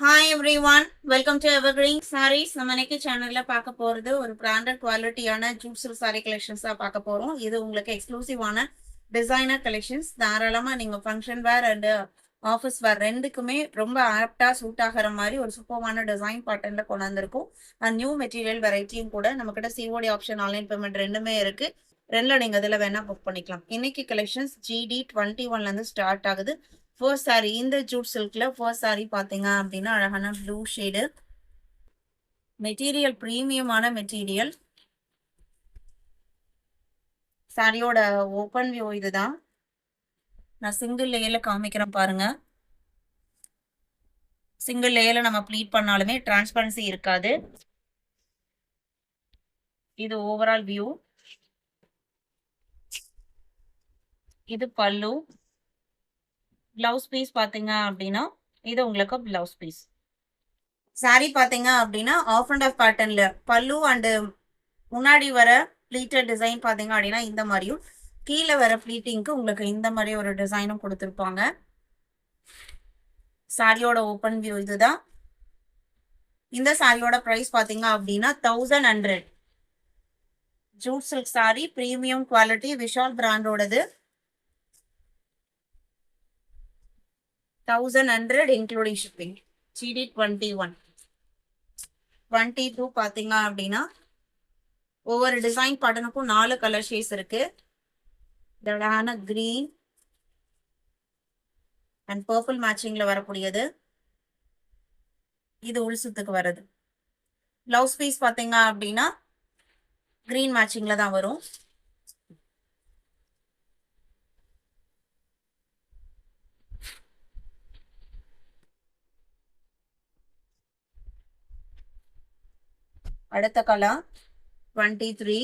Hi everyone, welcome to evergreen saris. நம்ம இன்னைக்கு சேனல்ல பார்க்க போறது ஒரு பிராண்டட் குவாலிட்டியான ஜூட் சில்க் சாரி கலெக்ஷன்ஸ் தான் பார்க்க போறோம். இது உங்களுக்கு எக்ஸ்க்ளூசிவான டிசைனர் கலெக்ஷன்ஸ். தாராளமா நீங்க function where and office wear ரெண்டுக்குமே ரொம்ப ஆப்டா சூட் ஆகிற மாதிரி ஒரு சூப்பர்வான டிசைன் பேட்டர்ன்ல கொண்டு வந்திருக்கும். அண்ட் நியூ மெட்டீரியல் வெரைட்டியும் கூட நம்ம கிட்ட சிஓடி ஆப்ஷன், ஆன்லைன் பேமெண்ட் ரெண்டுமே இருக்கு. ரெண்டுல நீங்க இதுல வேணா புக் பண்ணிக்கலாம். இன்னைக்கு கலெக்ஷன்ஸ் GD21ல இருந்து ஸ்டார்ட் ஆகுது. ஃபர்ஸ்ட் சாரி இந்த ஜூட் சில்க்ல ஃபர்ஸ்ட் சாரி பாத்தீங்க அப்படின்னா அழகான ப்ளூ ஷேடு மெட்டீரியல், பிரீமியமான மெட்டீரியல். சாரியோட ஓப்பன் வியூ இதுதான். நான் சிங்கிள் லேயர்ல காமிக்கிறேன் பாருங்க. சிங்கிள் லேயர்ல நம்ம ப்ளீட் பண்ணாலுமே டிரான்ஸ்பரன்சி இருக்காது. இது ஓவரால் வியூ. இது பல்லு. பிளவுஸ் பீஸ் பாத்தீங்க அப்படின்னா இது உங்களுக்கு பிளவுஸ் பீஸ். சாரி பாத்தீங்க அப்படின்னா ஆஃப் அண்ட் ஆஃப் பேட்டர்ன்ல பல்லு அண்ட் முன்னாடி வர ப்ளீட்டட் டிசைன் பாத்தீங்க அப்படின்னா இந்த மாதிரியும், கீழே வர ப்ளீட்டிங்க்கு உங்களுக்கு இந்த மாதிரி ஒரு டிசைனும் கொடுத்துருப்பாங்க. சாரியோட ஓப்பன் வியூ இதுதான். இந்த சாரியோட பிரைஸ் பாத்தீங்க அப்படின்னா 1100. Jute silk sari, premium quality, Vishal பிராண்டோடது. 1100 இன்க்ளூடிங் ஷிப்பிங். GD21. 22 பாத்தீங்க அப்படின்னா ஒவ்வொரு டிசைன் பேட்டர்னுக்கும் 4 கலர் ஷேட்ஸ் இருக்கு. அழகான கிரீன் அண்ட் பர்பிள் மேட்சிங்ல வரக்கூடியது. இது உள் சுத்துக்கு வருது. பிளவுஸ் பீஸ் பாத்தீங்க அப்படின்னா கிரீன் மேட்சிங்ல தான் வரும். அடுத்த கலர் 23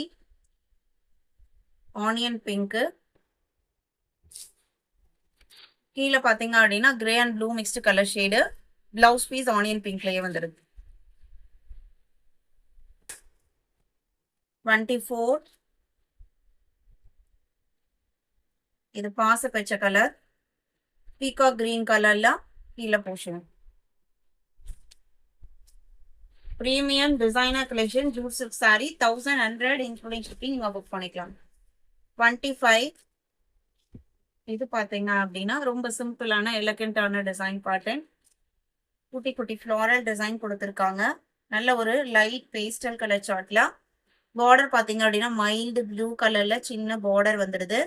ஆனியன் பிங்க். கீழே பாத்தீங்க அப்படின்னா grey and blue mixed colour shade. Blouse piece onion பிங்க்லயே வந்துருது. 24 இது பாச பச்சை கலர், பீகாக் கிரீன் கலர்ல கீழே portion. Premium designer collection jute silk sari 1100 including shipping. நீங்க புக் பண்ணிக்கலாம். 25 இது பாத்தீங்க அப்படின்னா ரொம்ப சிம்பிளான எலகண்டான டிசைன் பேட்டர்ன். குட்டி குட்டி ஃப்ளாரல் டிசைன் கொடுத்துருக்காங்க. நல்ல ஒரு லைட் பேஸ்டல் கலர் சார்ட்ல பார்டர் பாத்தீங்க அப்படின்னா மைல்டு ப்ளூ கலர்ல சின்ன பார்டர் வந்துடுது.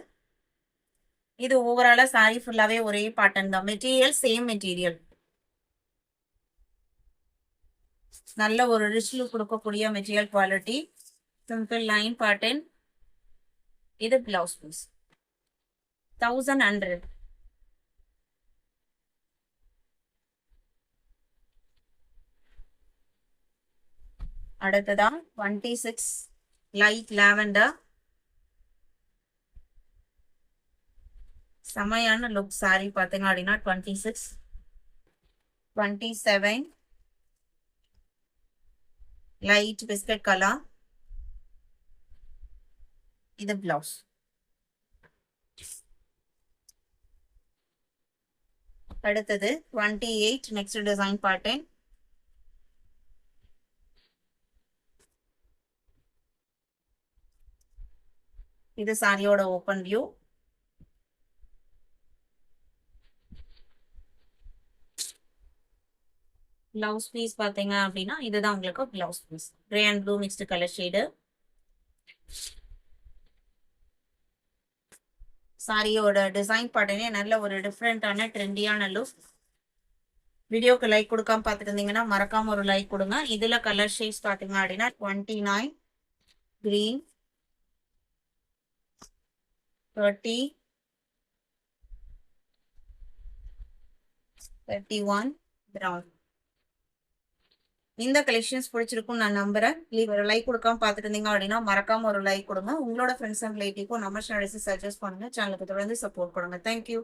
இது ஓவராலா சாரி ஃபுல்லாவே ஒரே பேட்டர்ன் தான். Material same material. நல்ல ஒரு ரிச் லுக் கொடுக்கக்கூடிய material quality. Simple line pattern. இது பிளவுஸ் பீஸ். 1100. அடுத்ததான் 26 லைட் லாவெண்டர். செமையான லுக் சாரி பாத்தீங்க அப்படின்னா 26. 27 லைட் பிஸ்கட் கலர். இது பிளவுஸ். அடுத்தது 28 நெக்ஸ்ட் டிசைன் பேட்டர்ன். இது சாரியோட ஓப்பன் வியூ. பிளவுஸ் பீஸ் பாத்தீங்க அப்படின்னா இதுதான் உங்களுக்கு blouse piece. Grey and blue mixed colour shade. சாரியோட டிசைன் பேட்டர்னே நல்ல ஒரு டிஃப்ரெண்டான ட்ரெண்டியான லுக். வீடியோக்கு லைக் கொடுக்காம பார்த்துட்டு இருந்தீங்கன்னா மறக்காம ஒரு லைக் கொடுங்க. இதுல கலர் ஷேட்ஸ் பாத்தீங்க அப்படின்னா 29 கிரீன், 30, 31 பிரவுன். இந்த கலெக்ஷன்ஸ் பிடிச்சிருக்கும் நான் நம்புறேன். ஒரு லைக் கொடுக்காம பார்த்துட்டு இருந்தீங்க அப்படின்னா மறக்காம ஒரு லைக் கொடுங்க. உங்களோட ஃப்ரெண்ட்ஸ் அண்ட் ரிலேட்டிவ்க்கும் நம்ம சேனல்ஸ் சஜஸ்ட் பண்ணுங்க. சேனலுக்கு தொடர்ந்து சப்போர்ட் கொடுங்க. தேங்க்யூ.